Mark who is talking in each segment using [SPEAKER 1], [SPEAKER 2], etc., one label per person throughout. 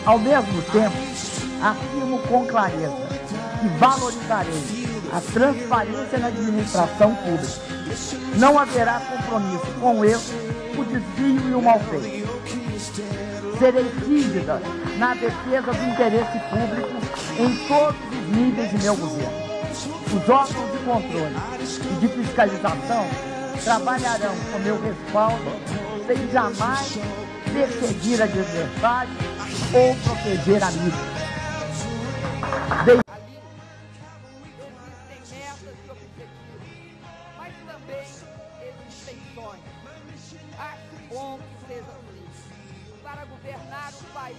[SPEAKER 1] Ao mesmo tempo, afirmo com clareza que valorizarei a transparência na administração pública. Não haverá compromisso com o erro, o desvio e o malfeito. Serei rígida na defesa do interesse público em todos os níveis de meu governo. Os órgãos de controle e de fiscalização trabalharão com meu respaldo sem jamais perseguir adversários ou proteger amigos.
[SPEAKER 2] Existem metas e objetivos, mas também existem sonhos. Acho bom que seja assim. Para governar um país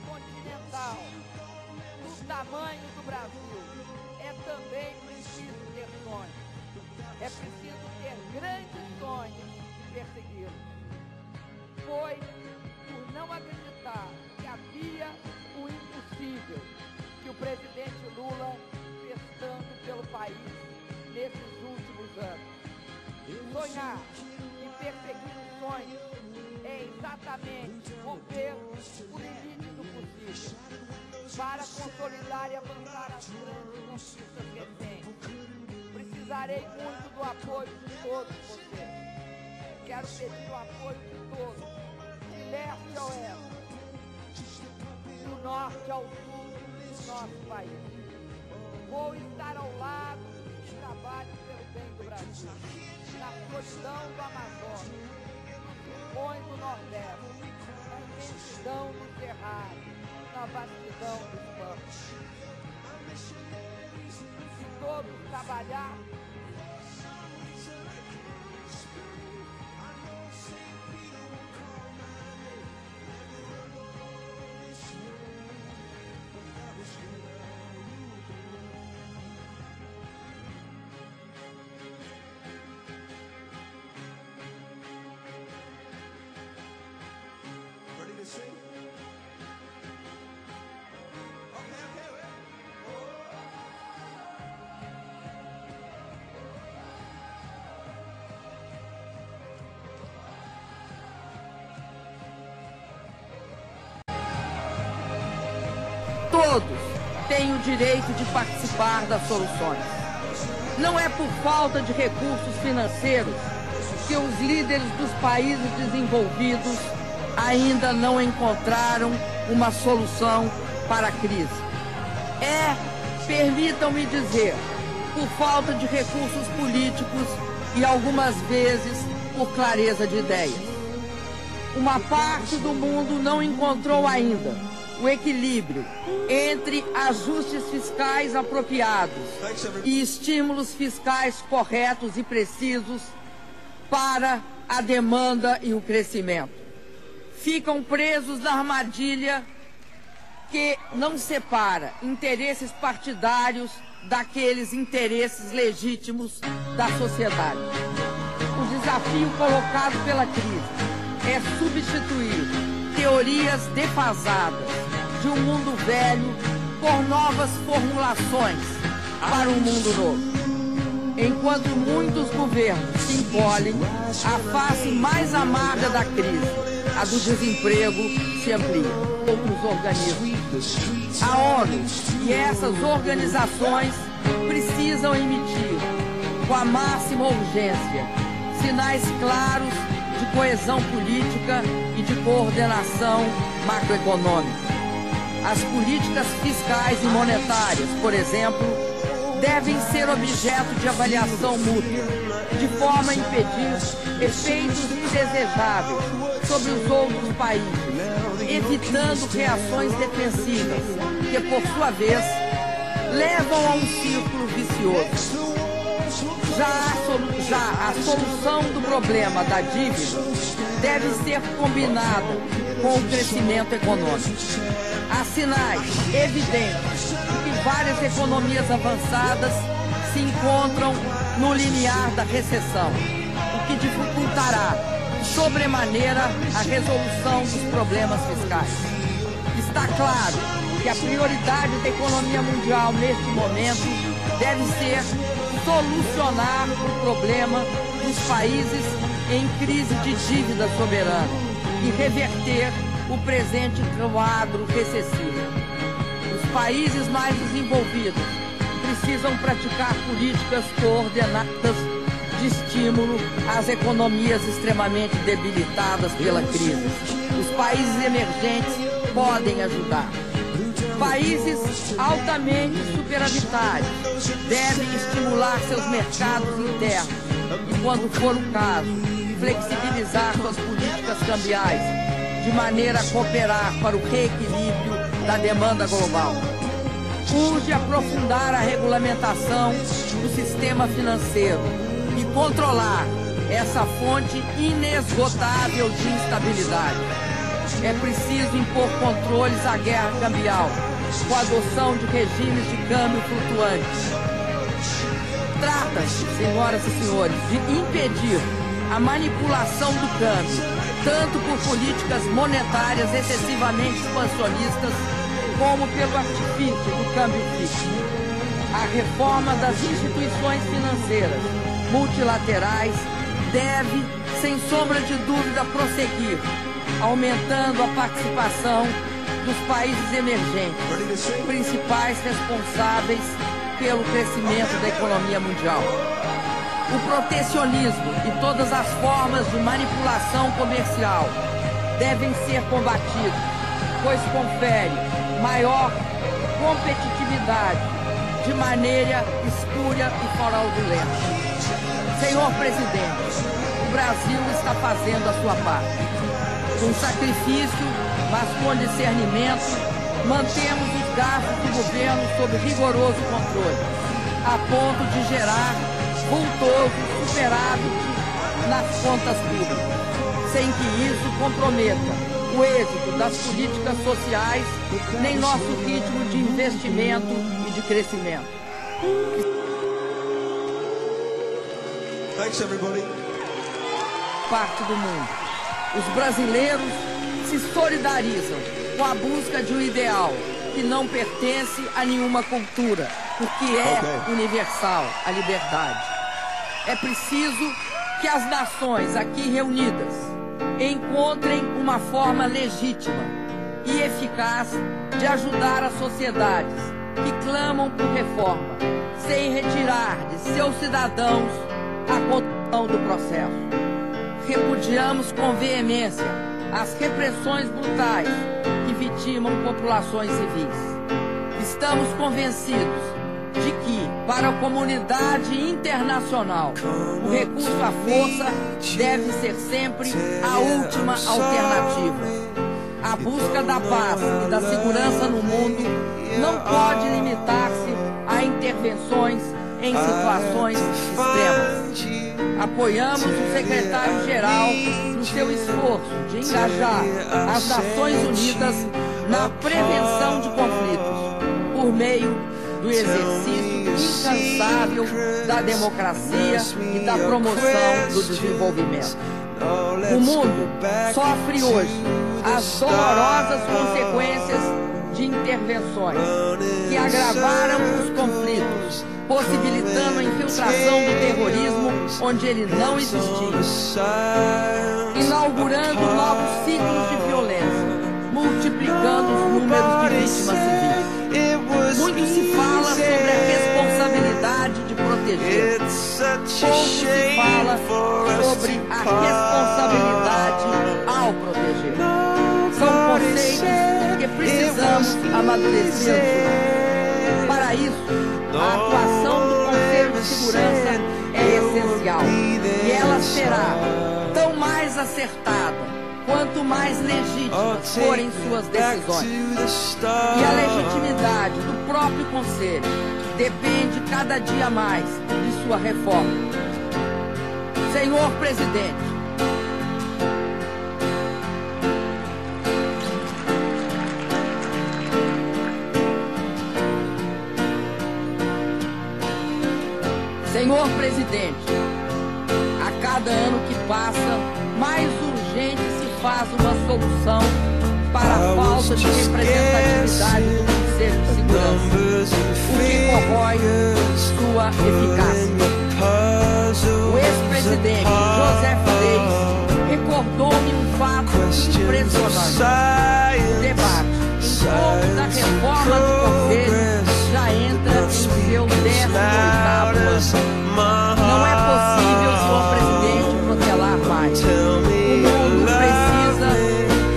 [SPEAKER 2] continental, do tamanho do Brasil, é também preciso ter sonhos. É preciso ter grandes sonhos e persegui-los. Foi por não acreditar que havia o impossível que o presidente Lula fez tanto pelo país nesses últimos anos. Sonhar e perseguir os sonhos é exatamente romper o limite do possível para consolidar e avançar as grandes conquistas recentes. Precisarei muito do apoio de todos vocês. Quero pedir o apoio de todos, de leste a oeste, do norte ao sul do nosso país. Vou estar ao lado de trabalho pelo bem do Brasil, na solidão do Amazonas, nos rincões do Nordeste, na imensidão do Cerrado, na vastidão dos campos. Se todos trabalhar, todos têm o direito de participar das soluções. Não é por falta de recursos financeiros que os líderes dos países desenvolvidos ainda não encontraram uma solução para a crise. Permitam-me dizer, por falta de recursos políticos e algumas vezes por clareza de ideias. Uma parte do mundo não encontrou ainda o equilíbrio entre ajustes fiscais apropriados e estímulos fiscais corretos e precisos para a demanda e o crescimento. Ficam presos na armadilha que não separa interesses partidários daqueles interesses legítimos da sociedade. O desafio colocado pela crise é substituir teorias defasadas de um mundo velho por novas formulações para um mundo novo. Enquanto muitos governos se encolhem, a face mais amarga da crise, a do desemprego, se amplia. Outros organismos, a ONU e essas organizações precisam emitir, com a máxima urgência, sinais claros de coesão política e de coordenação macroeconômica. As políticas fiscais e monetárias, por exemplo, devem ser objeto de avaliação mútua, de forma a impedir efeitos indesejáveis sobre os outros países, evitando reações defensivas que, por sua vez, levam a um círculo vicioso. Já a solução do problema da dívida deve ser combinada com o crescimento econômico. Há sinais evidentes de que várias economias avançadas se encontram no limiar da recessão, o que dificultará sobremaneira a resolução dos problemas fiscais. Está claro que a prioridade da economia mundial neste momento deve ser solucionar o problema dos países em crise de dívida soberana e reverter o presente quadro recessivo. Os países mais desenvolvidos precisam praticar políticas coordenadas de estímulo às economias extremamente debilitadas pela crise. Os países emergentes podem ajudar. Países altamente superavitários devem estimular seus mercados internos e, quando for o caso, flexibilizar suas políticas cambiais de maneira a cooperar para o reequilíbrio da demanda global. Urge aprofundar a regulamentação do sistema financeiro e controlar essa fonte inesgotável de instabilidade. É preciso impor controles à guerra cambial, com a adoção de regimes de câmbio flutuantes. Trata-se, senhoras e senhores, de impedir a manipulação do câmbio, tanto por políticas monetárias excessivamente expansionistas, como pelo artifício do câmbio fixo. A reforma das instituições financeiras multilaterais deve, sem sombra de dúvida, prosseguir, aumentando a participação dos países emergentes, principais responsáveis pelo crescimento da economia mundial. O protecionismo e todas as formas de manipulação comercial devem ser combatidos, pois confere maior competitividade de maneira espúria e fraudulenta. Senhor Presidente, o Brasil está fazendo a sua parte. Com sacrifício, mas com discernimento, mantemos os gastos do governo sob rigoroso controle, a ponto de gerar vultoso superávit nas contas públicas, sem que isso comprometa o êxito das políticas sociais, nem nosso ritmo de investimento e de crescimento.
[SPEAKER 3] Thanks, everybody.
[SPEAKER 2] Parte do mundo. Os brasileiros se solidarizam com a busca de um ideal que não pertence a nenhuma cultura, porque é universal, a liberdade. É preciso que as nações aqui reunidas encontrem uma forma legítima e eficaz de ajudar as sociedades que clamam por reforma, sem retirar de seus cidadãos a condução do processo. Repudiamos com veemência as repressões brutais que vitimam populações civis. Estamos convencidos de que, para a comunidade internacional, o recurso à força deve ser sempre a última alternativa. A busca da paz e da segurança no mundo não pode limitar-se a intervenções em situações extremas. Apoiamos o secretário-geral no seu esforço de engajar as Nações Unidas na prevenção de conflitos, por meio do exercício incansável da democracia e da promoção do desenvolvimento. O mundo sofre hoje as dolorosas consequências de intervenções que agravaram os conflitos, possibilitando a infiltração do terrorismo onde ele não existia, inaugurando novos ciclos de violência, multiplicando os números de vítimas civis. Muito se fala sobre a responsabilidade de proteger, pouco se fala sobre a responsabilidade ao proteger. São conceitos que precisamos amadurecer. Para isso, a atuação do Conselho de Segurança é essencial e ela será tão mais acertada quanto mais legítimas forem suas decisões. E a legitimidade do próprio Conselho depende cada dia mais de sua reforma. Senhor Presidente, Senhor presidente, a cada ano que passa, mais urgente se faz uma solução para a falta de representatividade do Conselho de Segurança, o que corrói sua eficácia. O ex-presidente José Freire recordou-me um fato impressionante. O debate em torno da reforma do Conselho já entra em seu 18º ano. Não é possível, senhor presidente, protelar mais. O mundo precisa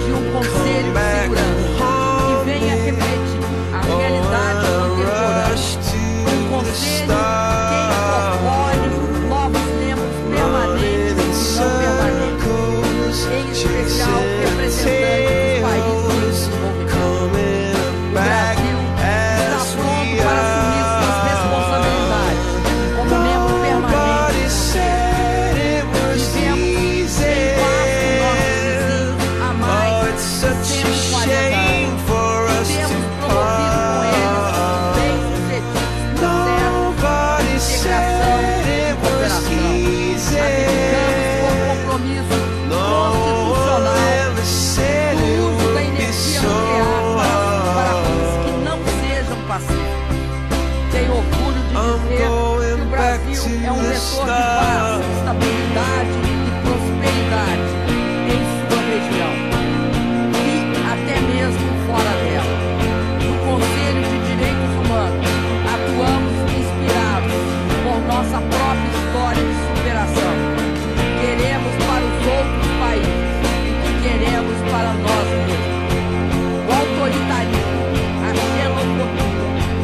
[SPEAKER 2] de um Conselho de Segurança que venha refletir a realidade contemporânea. Um conselho que incorpore novos membros permanentes e não permanentes, em especial representantes dos países em desenvolvimento. O Brasil está pronto para assumir suas responsabilidades como membro permanente. Vivemos sem passo nossos vizinhos há mais de 140 anos. Temos promovido com eles bem-sucedidos processos de integração e cooperação. Abdicamos por compromisso constitucional do uso da energia nuclear para fins que não sejam pacíficos. Tenho orgulho de dizer que o Brasil é um vetor de paz, estabilidade e prosperidade em sua região e até mesmo fora dela. No Conselho de Direitos Humanos, atuamos inspirados por nossa própria história de superação. Queremos para os outros países o que queremos para nós mesmos. O autoritarismo, a xenofobia,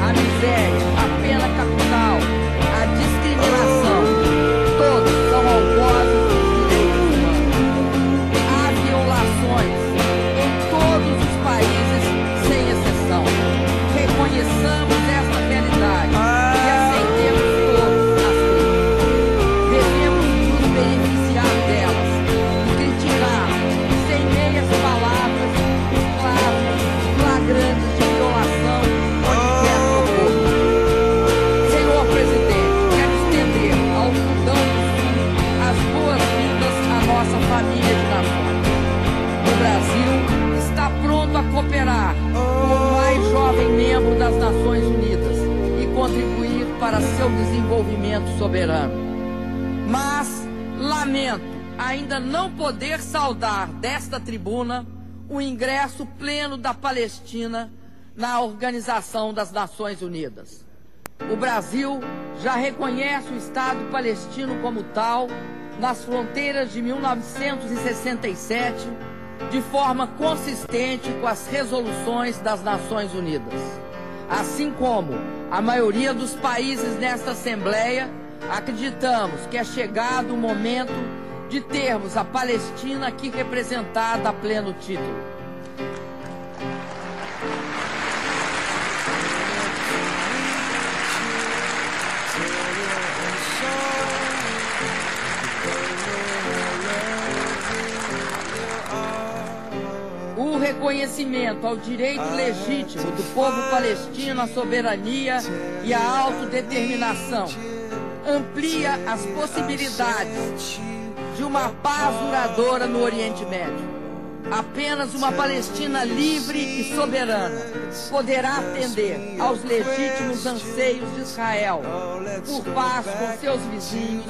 [SPEAKER 2] a miséria, a pena capital, a discriminação, todos são algozes dos direitos humanos. Há violações em todos os países, sem exceção. Reconheçamos esta realidade e aceitemos todos as críticas. Devemos nos beneficiar delas e criticar, sem meias palavras, os casos flagrantes de violação onde quer que ocorra. Senhor presidente, quero estender ao Sudão do Sul as boas-vindas à nossa família de nações. O Brasil está pronto a cooperar com o mais jovem membro das Nações Unidas e contribuir para seu desenvolvimento soberano. Mas lamento ainda não poder saudar desta tribuna o ingresso pleno da Palestina na Organização das Nações Unidas. O Brasil já reconhece o Estado palestino como tal nas fronteiras de 1967, de forma consistente com as resoluções das Nações Unidas. Assim como a maioria dos países nesta Assembleia, acreditamos que é chegado o momento de termos a Palestina aqui representada a pleno título. O reconhecimento ao direito legítimo do povo palestino à soberania e à autodeterminação amplia as possibilidades de uma paz duradoura no Oriente Médio. Apenas uma Palestina livre e soberana poderá atender aos legítimos anseios de Israel por paz com seus vizinhos,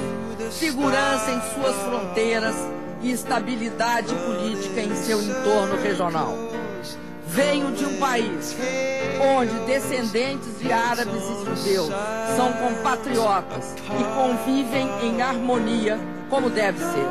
[SPEAKER 2] segurança em suas fronteiras e estabilidade política em seu entorno regional. Venho de um país onde descendentes de árabes e judeus são compatriotas e convivem em harmonia como deve ser.